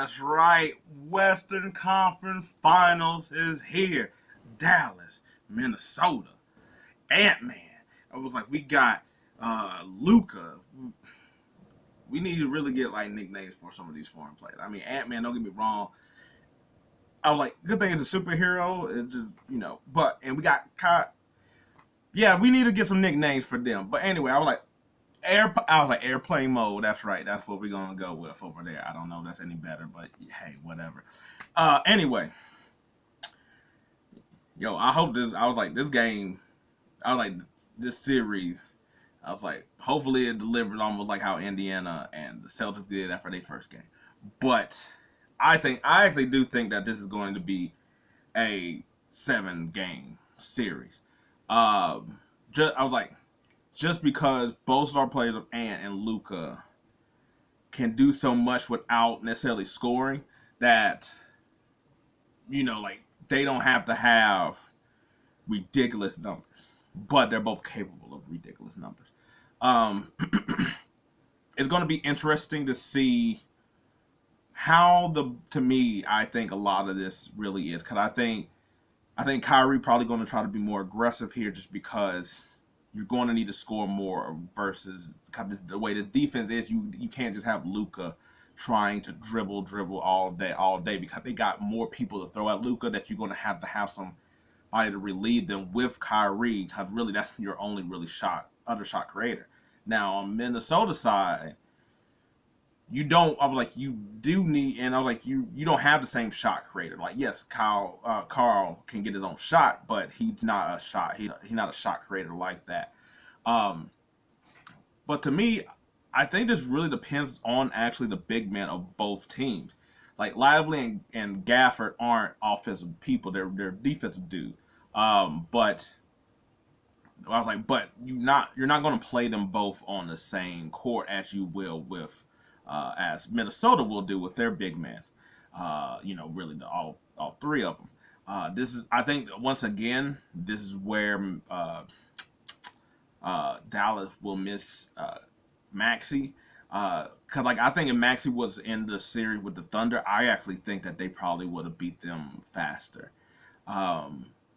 That's right. Western Conference Finals is here. Dallas, Minnesota. Antman. I was like, we got Luka. We need to really get like nicknames for some of these foreign players. I mean, Antman. Don't get me wrong. I was like, good thing it's a superhero. It just but and we got Kai. Yeah, we need to get some nicknames for them. But anyway, I was like airplane mode. That's right. That's what we're gonna go with over there. I don't know if that's any better, but hey, whatever. Anyway, yo, I hope this. I was like this game. I was like this series. I was like, hopefully it delivered almost like how Indiana and the Celtics did after their first game. But I actually do think that this is going to be a 7-game series. I was like, just because both of our players, Ant and Luka, can do so much without necessarily scoring, that like they don't have to have ridiculous numbers, but they're both capable of ridiculous numbers. Um, it's going to be interesting to see how to me, I think a lot of this really is, because I think Kyrie probably going to try to be more aggressive here, just because you're going to need to score more versus the way the defense is. You can't just have Luka trying to dribble all day, because they got more people to throw at Luka, that you're going to have somebody to relieve them with Kyrie, because really that's your only really other shot creator. Now on Minnesota side, you don't. I was like, you do need, and I was like, you don't have the same shot creator. Like, yes, Carl can get his own shot, but he's not a shot. He's not a shot creator like that. Um, but to me, I think this really depends on actually the big men of both teams. Like Lively and Gafford aren't offensive people; they're defensive dudes. But I was like, but you're not going to play them both on the same court as you will with as Minnesota will do with their big men. Really all three of them. This is, I think, once again, this is where Dallas will miss Maxey. Cause like I think if Maxey was in the series with the Thunder, I actually think that they probably would have beat them faster.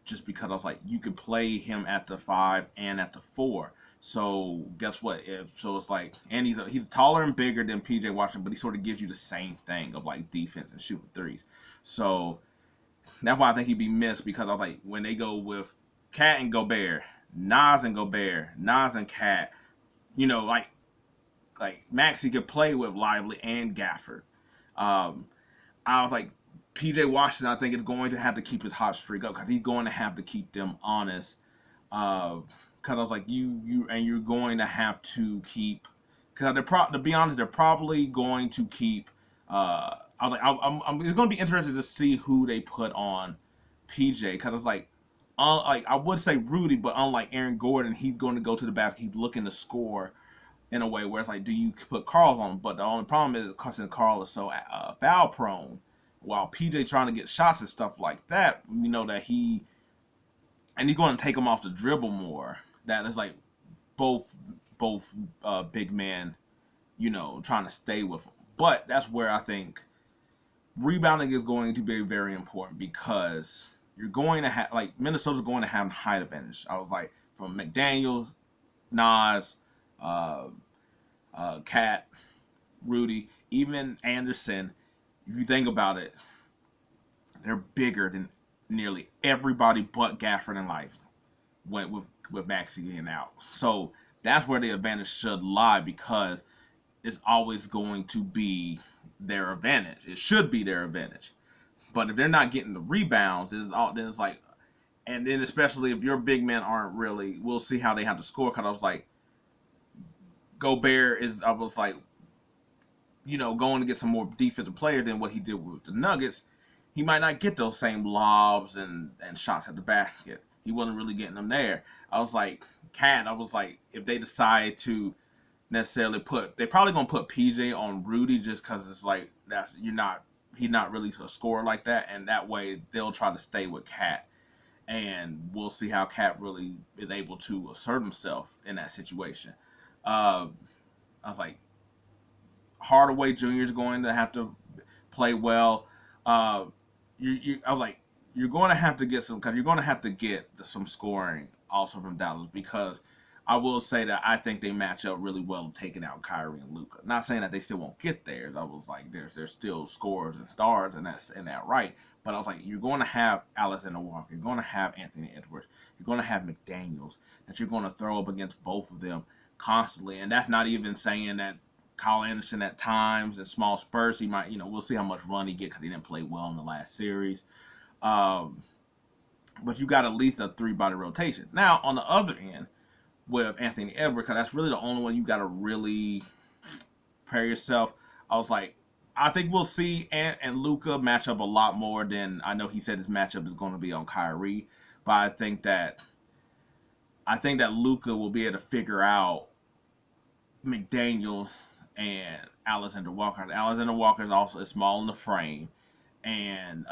Just because I was like, you could play him at the 5 and at the 4. So guess what? It's like, and he's taller and bigger than PJ Washington, but he sort of gives you the same thing of like defense and shooting threes. So that's why I think he'd be missed, because I was like, when they go with Cat and Gobert, Nas and Cat, like Maxey could play with Lively and Gafford. I was like, PJ Washington, I think, is going to have to keep his hot streak up, because he's going to have to keep them honest. Because I was like, you're going to have to keep, because to be honest, they're probably going to keep. I was like, it's going to be interesting to see who they put on PJ, because it's like I would say Rudy, but unlike Aaron Gordon, he's going to go to the basket. He's looking to score in a way where it's like, do you put Carl on? But the only problem is, because Carl is so foul prone, while PJ trying to get shots and stuff like that, we know that he's going to take him off the dribble more. That is like both big men, trying to stay with him. But that's where I think rebounding is going to be very important, because you're going to have, like, Minnesota's going to have height advantage. I was like, from McDaniels, Nas, Cat, Rudy, even Anderson. If you think about it, they're bigger than nearly everybody but Gafford and Lively went with Maxey getting out. So that's where the advantage should lie, because it's always going to be their advantage. It should be their advantage. But if they're not getting the rebounds, then it's like, and then especially if your big men aren't really, we'll see how they have to score. Because I was like, Gobert is, I was like, going to get some more defensive player than what he did with the Nuggets. He might not get those same lobs and shots at the basket. He wasn't really getting them there. I was like, if they decide to necessarily they're probably going to put PJ on Rudy, just because it's like, he's not really a scorer like that. And that way they'll try to stay with Cat. And we'll see how Cat really is able to assert himself in that situation. I was like, Hardaway Jr. is going to have to play well. I was like, you're going to have to get some, because you're going to have to get some scoring also from Dallas, because I will say that I think they match up really well taking out Kyrie and Luka. Not saying that they still won't get there. I was like, there's still scorers and stars, and that's right. But I was like, you're going to have Alexander Walker, you're going to have Anthony Edwards, you're going to have McDaniels that you're going to throw up against both of them constantly, and that's not even saying that Kyle Anderson at times in small spurts he might, we'll see how much run he get because he didn't play well in the last series. But you got at least a 3-body rotation. Now on the other end with Anthony Edwards, because that's really the only one you got to really prepare yourself. I was like, I think we'll see Ant and Luka match up a lot more than I know he said his matchup is going to be on Kyrie, but I think that Luka will be able to figure out McDaniels and Alexander Walker. Alexander Walker is small in the frame, and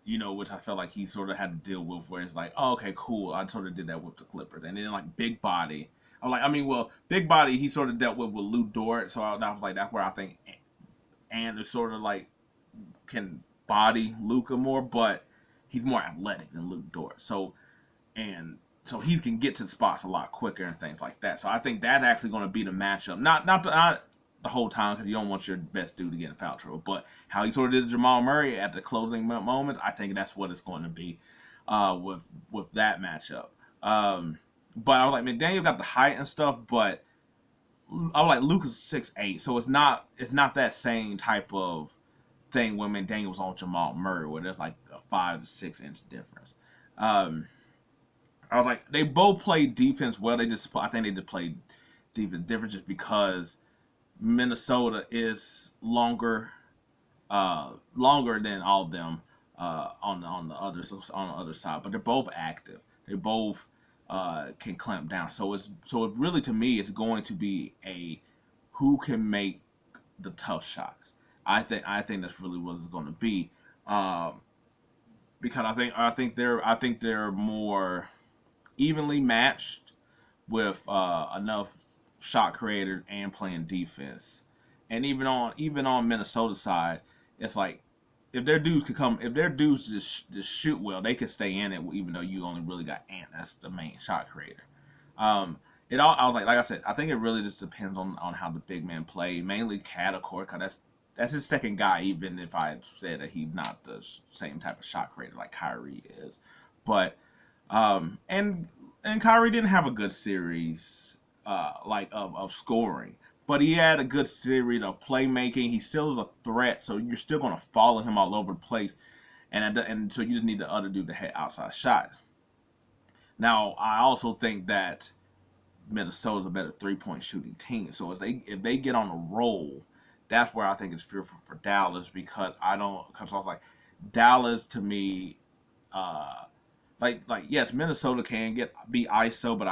which I felt like he sort of had to deal with, where it's like, oh, okay, cool. I sort of did that with the Clippers, and then like big body. I'm like, big body he sort of dealt with Lou Dort, so I was like, that's where I think and is sort of like can body Luka more, but he's more athletic than Lou Dort. So he can get to the spots a lot quicker and things like that. So I think that's actually going to be the matchup. Not the whole time, because you don't want your best dude to get in foul trouble, but how he sort of did Jamal Murray at the closing moments, I think that's what it's going to be with that matchup. But I was like, McDaniel got the height and stuff, but I was like, Luka's 6'8", so it's not that same type of thing when McDaniel was on Jamal Murray, where there's like a 5 to 6 inch difference. I was like, they both played defense well. I think they just played defense different just because Minnesota is longer than all of them on the other side, but they're both active. They both can clamp down. So it really, to me, it's going to be a who can make the tough shots. I think that's really what it's going to be, because I think they're more evenly matched with enough shot creators and playing defense. And even on Minnesota's side, it's like if their dudes just shoot well, they can stay in it, even though you only really got Ant. That's the main shot creator. I was like I said, I think it really just depends on how the big men play. Mainly Catacor, because that's his second guy, even if I said that he's not the same type of shot creator like Kyrie is. But and Kyrie didn't have a good series of scoring, but he had a good series of playmaking. He still is a threat, so you're still going to follow him all over the place, and so you just need the other dude to hit outside shots. Now, I also think that Minnesota's a better 3-point shooting team, so if they get on a roll, that's where I think it's fearful for Dallas, because I was like, Dallas to me, yes, Minnesota can be ISO, but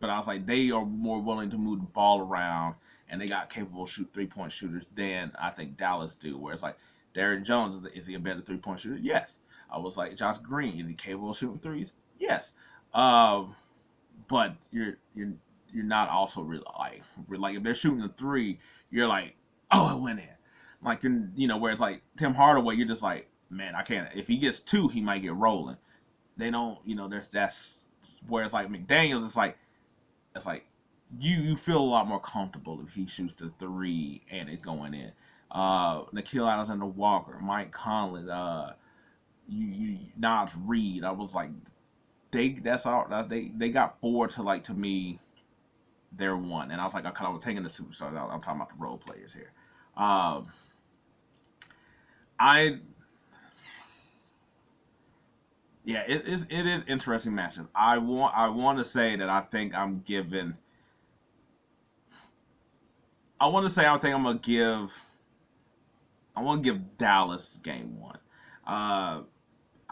I was like, they are more willing to move the ball around, and they got capable 3-point shooters than I think Dallas do. Where it's like, Derrick Jones, is he a better 3-point shooter? Yes. I was like, Josh Green, is he capable of shooting threes? Yes. But you're not also really like if they're shooting a three, you're like, oh, it went in. Like, where it's like Tim Hardaway, you're just like, man, I can't. If he gets 2, he might get rolling. They don't, that's where it's like McDaniels. It's like you feel a lot more comfortable if he shoots the 3 and it's going in. Nickeil Alexander-Walker, Mike Conley, Naz Reid. I was like, they got 4 to me, they're 1. And I was like, I was taking the superstars. I'm talking about the role players here. Yeah, it is interesting matchup. I want to say that I think I'm giving. I want to say I think I'm gonna give. I want to give Dallas game 1. I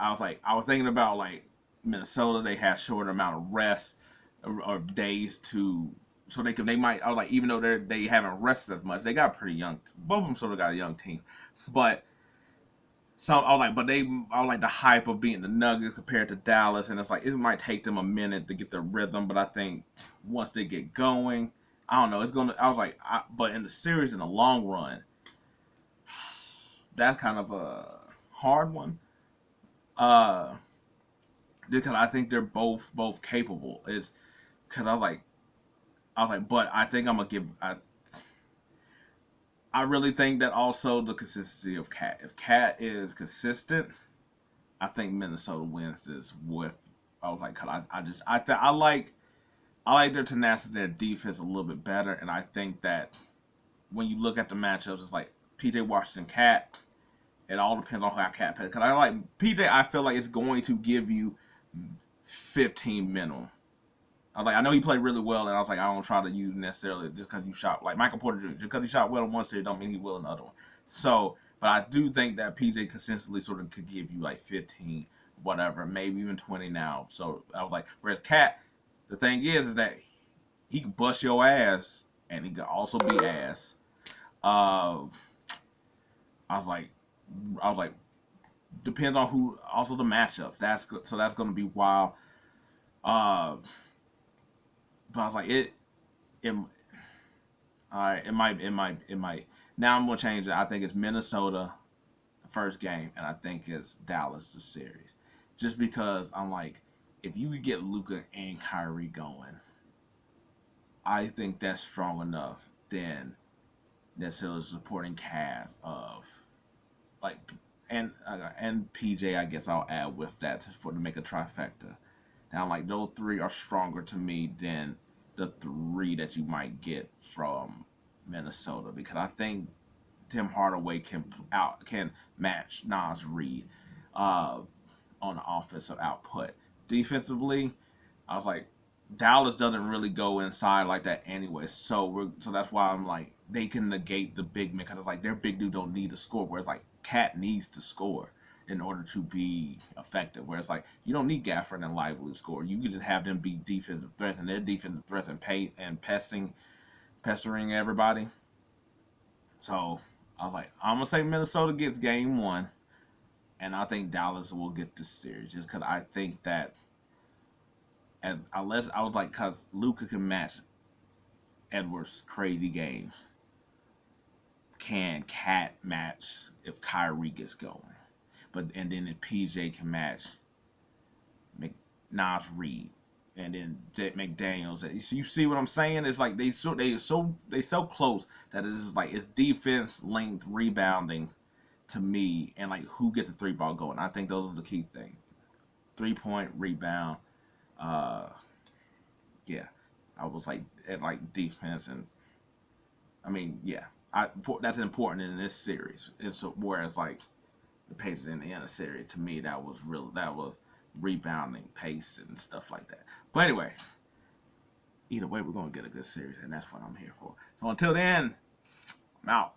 was thinking about like Minnesota. They had shorter amount of rest or days so they might. I was like, even though they haven't rested as much, they got pretty young. Both of them sort of got a young team, but. So I was like the hype of beating the Nuggets compared to Dallas, and it's like it might take them a minute to get their rhythm, but I think once they get going, I don't know, it's gonna. I was like, but in the series in the long run, that's kind of a hard one. Uh, because I think they're both capable. Is because I was like, but I think I'm gonna give. I really think that also the consistency of Cat. If Cat is consistent, I think Minnesota wins this with. I was like, cause I just I like their tenacity, their defense a little bit better, and I think that when you look at the matchups, it's like PJ Washington, Cat. It all depends on how Cat plays. Cause I like PJ. I feel like it's going to give you 15 minimum. I know he played really well, and I was like, I don't try to use necessarily just because you shot like Michael Porter Jr. Just because he shot well in one series, don't mean he will in the other one. So, but I do think that PJ consistently sort of could give you like 15, whatever, maybe even 20 now. So I was like, whereas Cat, the thing is that he can bust your ass, and he can also be ass. Uh, I was like, I was like, depends on who. Also the matchups. That's going to be wild. Uh, but I was like, it all right, it might. Now I'm gonna change it. I think it's Minnesota the first game, and I think it's Dallas the series. Just because I'm like, if you could get Luka and Kyrie going, I think that's strong enough. Then necessarily supporting cast of like and PJ. I guess I'll add with that to make a trifecta. Now, like those three are stronger to me than the three that you might get from Minnesota because I think Tim Hardaway can match Nas Reed uh, on the offensive output. Defensively, I was like Dallas doesn't really go inside like that anyway, so that's why I'm like they can negate the big man because it's like their big dude don't need to score, whereas like Cat needs to score in order to be effective. Whereas like you don't need Gafford and Lively to score. You can just have them be defensive threats and their defensive threats and pestering everybody. So I was like, I'm gonna say Minnesota gets game one, and I think Dallas will get the series just because I think that, and unless I was like, cause Luka can match Edwards' crazy game, can Cat match if Kyrie gets going, but and then if PJ can match Nas Reed, and then McDaniels. You see what I'm saying? It's like they so close that it's just like it's defense, length, rebounding to me, and like who gets the three ball going. I think those are the key things. 3-point rebound. Uh, yeah, I was like at like defense, and I mean yeah, that's important in this series. And so whereas like the Pacers in the end of the series, to me that was rebounding, pace, and stuff like that. But anyway, either way, we're gonna get a good series, and that's what I'm here for. So until then, I'm out.